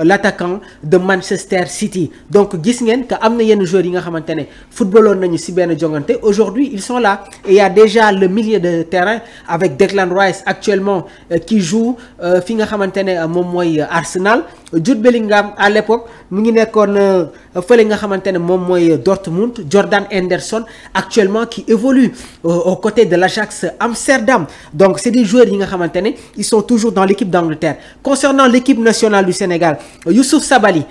l'attaquant de Manchester City. Donc gis ngeen que am na yenn joueurs yi nga xamante ne footballoon nañu ci benn jongante aujourd'hui ils sont là et il y a déjà le milieu de terrain avec Declan Rice actuellement qui joue fi nga xamante ne moom mooy Arsenal. Jude Bellingham à l'époque mu ngi nekkoon fële nga xamante ne moom mooy Dortmund. Jordan Henderson actuellement qui évolue aux côtés de l'Ajax Amsterdam. Donc c'est des joueurs yi nga xamante ne ils sont toujours dans l'équipe d'Angleterre. Concernant l'équipe nationale du Sénégal, Youssouf Sabaly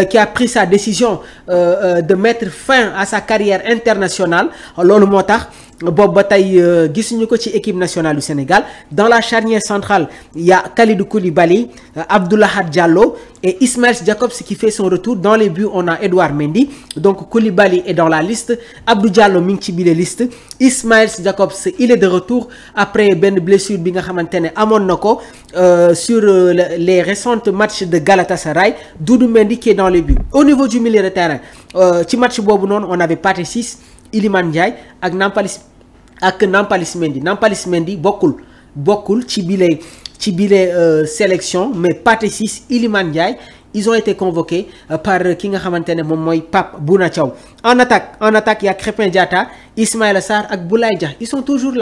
qui a pris sa décision de mettre fin à sa carrière internationale. Loolu moo tax boobu ba tey gisuñu ko ci équipe nationale du Sénégal. Dans la charnière centrale, il y a Kalidou Koulibaly, Abdoulaye Diallo et Ismaël Jakobs qui fait son retour. Dans les buts, on a Edouard Mendy. Donc Koulibaly est dans la liste, Abdou Diallo mi ngi ci biir liste. Ismaël Jakobs il est de retour après benn blessure bi nga xamante ne amoon na ko sur les récents matchs de Galatasaray. Doudou Mendy qui est dans les buts. Au niveau du milieu de terrain, ci match boobu noonu on avait Pathé Ciss, Iliman Ndiaye ak Nampalys Mendy. Nampalys Mendy bokkul ci bile sélection, mais Pathé Ciss, Iliman Ndiaye ils ont été convoqués par ki nga xamante ne moom mooy Pape Bouna Thiaw. En attaque il y a Krépin Diatta, Ismaïla Sarr ak Boulaye Dia. Ils sont toujours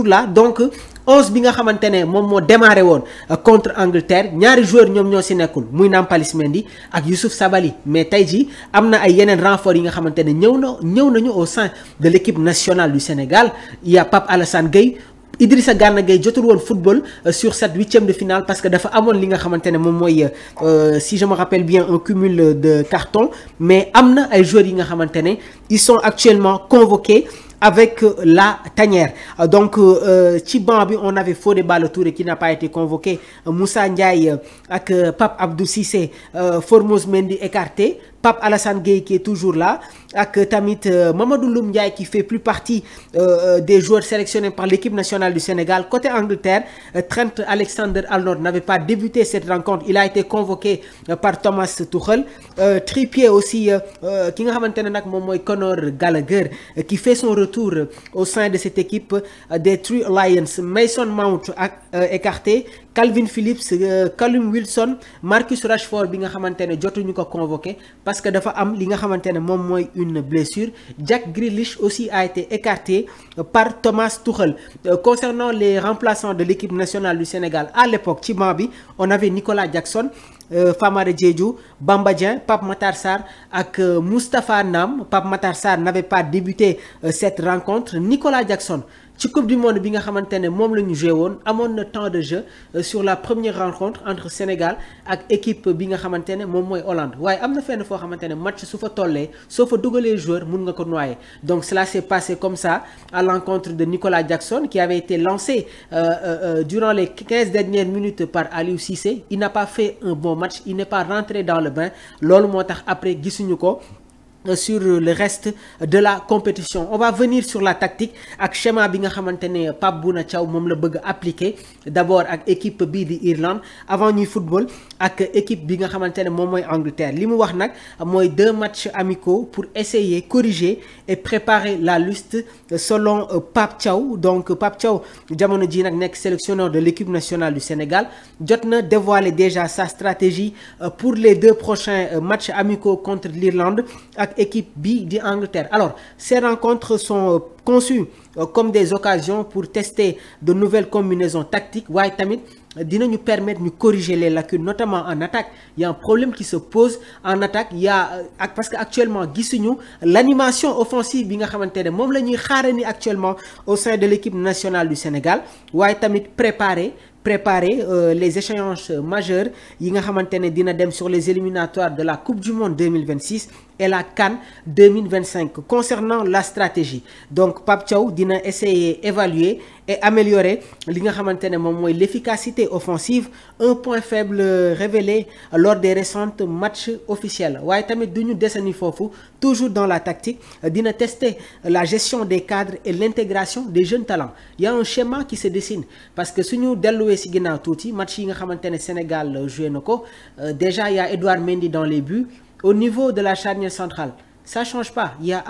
là. Donc 11 bi nga xamante ne moom moo démarré woon contre Angleterre, ñaari joueurs ñoom ñoo ci nekkul muy Nampalys Mendy ak Youssouf Sabaly. Mais tey jii am na ay yeneen renforts yi nga xamante ne ñëw nañu au sein de l'équipe nationale du Sénégal. Il y a Pape Alassane Gueye. Idrissa Gana Gueye jotul woon football sur cette huitième de finale parce que dafa amoon li nga xamante ne moom mooy si je me rappelle bien un cumul de cartons. Mais am na ay joueurs yi nga xamante ne ils sont actuellement convoqués avec la tanière. Donc ci banc bi on avait Fodé Ballo-Touré qui n'a pas été convoqué, Moussa Ndiaye ak Pape Abdou Cissé, Formose Mendy écarté, Pape Alassane Gueye qui est toujours là ak tamit Mamadou Loum Ndiaye qui fait plus partie des joueurs sélectionnés par l'équipe nationale du Sénégal. Côté Angleterre, Trent Alexander-Arnold n'avait pas débuté cette rencontre, il a été convoqué par Thomas Tuchel. Trippier aussi ki nga xamante ne nag moom mooy Conor Gallagher qui fait son retour au sein de cette équipe des Three Lions. Mason Mount écarté, Calvin Phillips, Callum Wilson, Marcus Rashford bi nga xamante ne jotuñu ko convoqué parce que dafa am li nga xamante ne moom mooy une blessure. Jack Grealish aussi a été écarté par Thomas Tuchel. Concernant les remplaçants de l'équipe nationale du Sénégal à l'époque ci banc bi on avait Nicolas Jackson, Famara Diédhiou, Bamba Dieng, Pape Matar Sarr ak Moustapha Nam. Pape Matar Sarr n'avait pas débuté cette rencontre. Nicolas Jackson ci coupe du monde bi nga xamante ne moom la ñu joué woon amoon na temps de jeu sur la première rencontre entre Sénégal ak équipe bi nga xamante ne moom mooy Hollande. Waaye am na fenn foo xamante ne match su fa tollee soo fa dugalee joueur mun nga ko noyer. Donc cela s'est passé comme ça à l'encontre de Nicolas Jackson qui avait été lancé durant les 15 dernières minutes par Aliou Cissé. Il n'a pas fait un bon match, il n'est pas rentré dans le bain. Loolu moo tax après gisuñu ko sur le reste de la compétition. On va venir sur la tactique ak schéma bi nga xamante ne Pape Bouna Thiaw moom la bëgg appliquer d'abord ak équipe bii di Irlande avant ñuy football ak équipe bi nga xamante ne moom mooy Angleterre. Li mu wax nag mooy 2 matchs amicaux pour essayer corriger et préparer la liste selon Pape Thiaw. Donc Pape Thiaw jamono ji nag nekk sélectionneur de l'équipe nationale du Sénégal jot na dévoiler déjà sa stratégie pour les 2 prochains matchs amicaux contre l'Irlande ak équipe bi di Angleterre. Alors ces rencontres sont conçues comme des occasions pour tester de nouvelles combinaisons tactiques waaye tamit dinañu permettre ñu corriger les lacunes notamment en attaque. Il y a un problème qui se pose en attaque. Il y a parce que actuellement gisuñu l'animation offensive bi nga xamante ne moom la ñuy xaarandi actuellement au sein de l'équipe nationale du Sénégal waaye tamit préparer les échéances majeures yi nga xamante ne dina dem sur les éliminatoires de la Coupe du Monde 2026 et la CAN 2025. Concernant la stratégie, donc Pape Thiaw dina essayer évaluer et améliorer li nga xamante ne moom mooy l'efficacité offensive, un point faible révélé lors des récents matchs officiels. Waaye tamit duñu desani foofu, toujours dans la tactique dina tester la gestion des cadres et l'intégration des jeunes talents. Il y a un schéma qui se dessine parce que suñu delluwee ci ginnaaw tuuti match yi nga xamante ne Sénégal joué na ko déjà il y a Edouard Mendy dans les buts. Au niveau de la charnière centrale, ça change pas. Il y a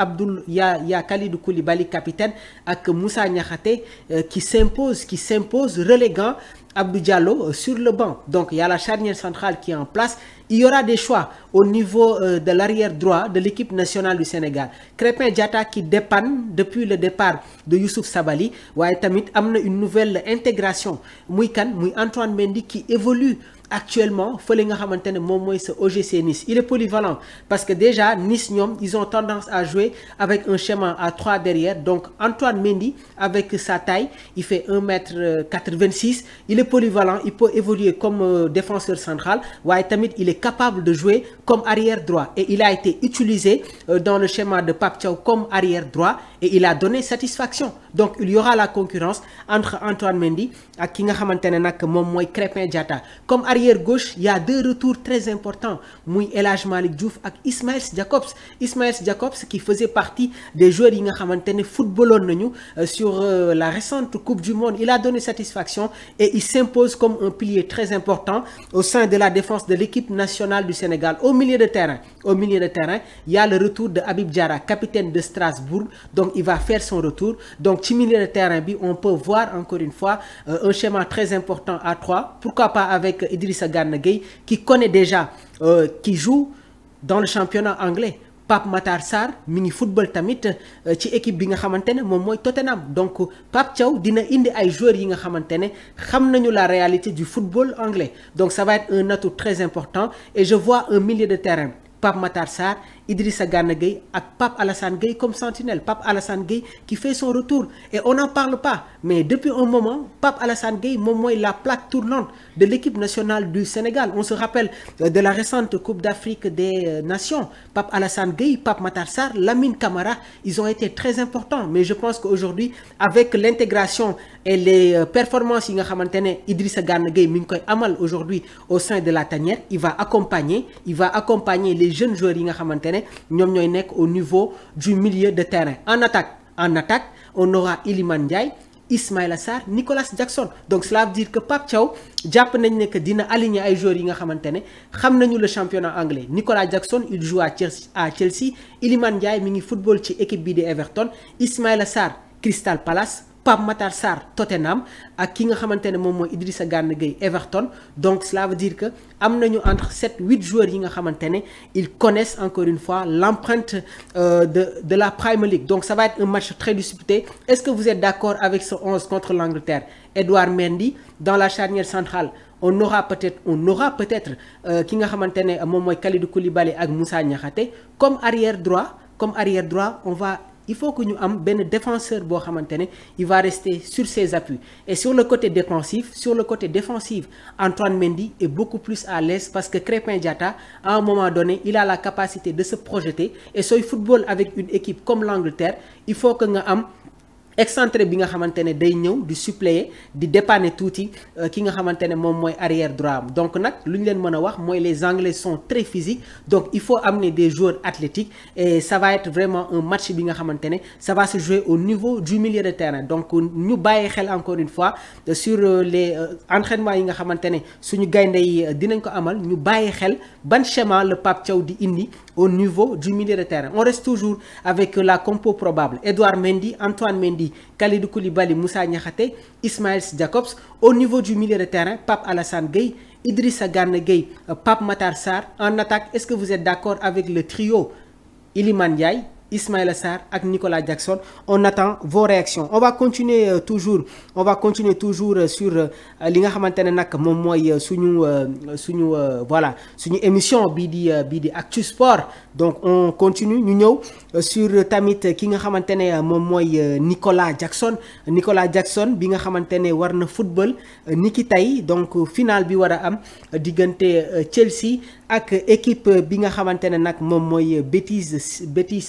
il y a Kalidou Koulibaly capitaine avec Moussa Niakhaté qui s'impose reléguant Abdou Diallo sur le banc. Donc il y a la charnière centrale qui est en place. Il y aura des choix au niveau de l'arrière droit de l'équipe nationale du Sénégal. Krépin Diatta qui dépanne depuis le départ de Youssouf Sabaly. Ouais, tamit amna une nouvelle intégration. Muy Antoine Mendy qui évolue actuellement fële nga xamante ne moom mooy sa OGC Nice. Il est polyvalent parce que déjà Nice ñoom ils ont tendance à jouer avec un schéma à 3 derrière. Donc Antoine Mendy avec sa taille, il fait 1m86, il est polyvalent, il peut évoluer comme défenseur central. Ouais, tamit il est capable de jouer comme arrière droit et il a été utilisé dans le schéma de Pape Thiaw comme arrière droit et il a donné satisfaction. Donc il y aura la concurrence entre Antoine Mendy ak ki nga xamante ne nag moom mooy Krépin Diatta. Comme arrière gauche, il y a 2 retours très importants. Muy El Hadj Malick Diouf ak Ismaël Jakobs. Ismaël Jakobs qui faisait partie des joueurs yi nga xamante ne footballoon nañu sur la récente Coupe du Monde. Il a donné satisfaction et il s'impose comme un pilier très important au sein de la défense de l'équipe nationale du Sénégal. Au milieu de terrain, il y a le retour de Habib Diarra, capitaine de Strasbourg. Donc il va faire son retour. Donc ci milieu de terrain bi, on peut voir encore une fois un schéma très important à 3. Pourquoi pas avec Idrissa Gana Gueye qui connaît déjà, qui joue dans le championnat anglais. Pape Matar Sarr mini football tamit ci équipe bi nga xamantene mom moy Tottenham. Donc Pape Thiaw dina indi ay joueurs yi nga xamantene xam nañu la réalité du football anglais. Donc ça va être un atout très important et je vois un milieu de terrain. Pape Matar Sarr, Idrissa Gana Gueye ak Pape Alassane Gueye comme sentinelle. Pape Alassane Gueye qui fait son retour. Et on n'en parle pas. Mais depuis un moment, Pape Alassane Gueye, est la plaque tournante de l'équipe nationale du Sénégal. On se rappelle de la récente Coupe d'Afrique des Nations. Pape Alassane Gueye, Pape Matar Sarr, Lamine Camara, ils ont été très importants. Mais je pense qu'aujourd'hui, avec l'intégration et les performances Idrissa Gana Gueye mi ngi koy amal aujourd'hui au sein de la tanière, il va accompagner les jeunes joueurs yi nga xamantene ñom ñoy nek au niveau du milieu de terrain. En attaque, on aura Iliman Ndiaye, Ismaïla Sarr, Nicolas Jackson. Donc cela veut dire que Pape Thiaw japp nañ ne que dina aligner ay joueurs yi nga xamantene xam nañu le championnat anglais. Nicolas Jackson, il joue à Chelsea, Iliman Ndiaye mi ngi football ci équipe bi de Everton, Ismaïla Sarr, Crystal Palace, Pape Matar Sarr, Tottenham, ak ki nga xamantene mom moy Idrissa Gana Gueye, Everton. Donc cela veut dire que am nañu entre 7-8 joueurs yi nga xamantene ils connaissent encore une fois l'empreinte de la Premier League. Donc ça va être un match très disputé. Est-ce que vous êtes d'accord avec ce 11 contre l'Angleterre? Edouard Mendy dans la charnière centrale. On aura peut-être ki nga xamantene mom moy Kalidou Koulibaly ak Moussa Niakhaté comme arrière droit, il faut que nous ayons un défenseur bo xamantene il va rester sur ses appuis. Et sur le côté défensif, Antoine Mendy est beaucoup plus à l'aise parce que Krépin Diatta, à un moment donné, il a la capacité de se projeter. Et sur le football avec une équipe comme l'Angleterre, il faut que nous ayons excentré bi nga xamantene day ñew di suppléer di dépanner touti ki nga xamantene mom moy arrière droit. Donc nak luñ leen mëna wax moy les Anglais sont très physiques, donc il faut amener des joueurs athlétiques et ça va être vraiment un match bi nga xamantene ça va se jouer au niveau du milieu de terrain. Donc ñu bayé xel encore une fois sur les entraînements yi nga xamantene suñu gaynde yi dinañ ko amal, ñu bayé xel ban schéma le Pape Thiaw di indi au niveau du milieu de terrain. On reste toujours avec la compo probable. Edouard Mendy, Antoine Mendy, Kalidou Koulibaly, Moussa Niakhaté, Ismaël Jakobs. Au niveau du milieu de terrain, Pape Alassane Gueye, Idrissa Gana Gueye, Pape Matar Sarr. En attaque, est-ce que vous êtes d'accord avec le trio Iliman Ndiaye, Ismaïla Sarr et Nicolas Jackson? On attend vos réactions. On va continuer toujours sur li nga xamantene nak mom moy suñu émission bi di Actu Sport. Donc on continue ñu ñëw sur tamit ki nga xamantene mom moy Nicolas Jackson bi nga xamantene war na football niki tay. Donc final bi wara am digënté Chelsea ak équipe bi nga xamantene nak mom moy Betis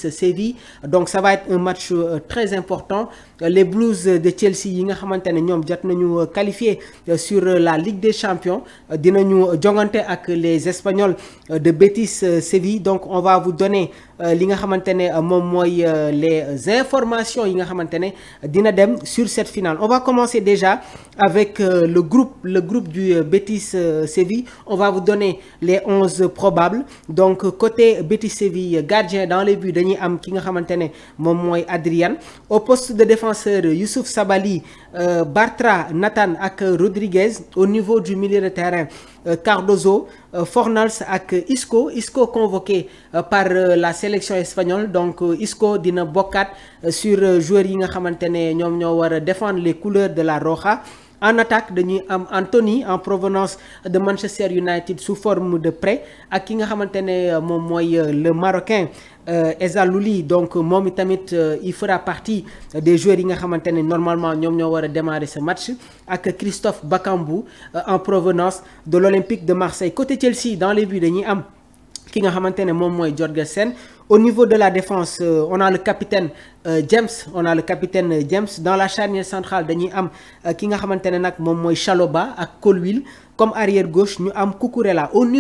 Séville. Donc ça va être un match très important. Les Blues de Chelsea yi nga xamantene ñom jot nañu qualifié sur la Ligue des Champions dinañu jongante ak les Espagnols de Betis Séville. Donc on va vous donner li nga xamantene mom moy les informations yi nga xamantene dina dem sur cette finale. On va commencer déjà avec le groupe du Betis Séville. On va vous donner les 11 11 probable. Donc côté Betis Séville gardien dans les buts dañuy am ki nga xamante ne moom mooy Adrian. Au poste de défenseur Youssouf Sabaly, Bartra, Nathan ak Rodriguez. Au niveau du milieu de terrain Cardozo, Fornals ak Isco convoqué par la sélection espagnole. Donc Isco dina bokkaat sur joueurs yi nga xamante ne ñoom ñoo war a défendre les couleurs de la Roja. En attaque dañuy am Anthony en provenance de Manchester United sous forme de prêt ak ki nga xamante ne moom mooy le Marocain Ezalouli. Donc moom itamit il fera partie des joueurs yi nga xamante ne normalement ñoom ñoo war a démarrer ce match ak Christophe Bakambu en provenance de l'Olympique de Marseille. Côté Chelsea dans les buts dañuy am ki nga xamante ne moom mooy Jorgensen. Au niveau de la défense on a le capitaine James dans la charnière centrale dañuy am ki nga xamante ne nag moom mooy Chalobah ak Colwill. Comme arrière gauche ñu am Cucurella. Au niveau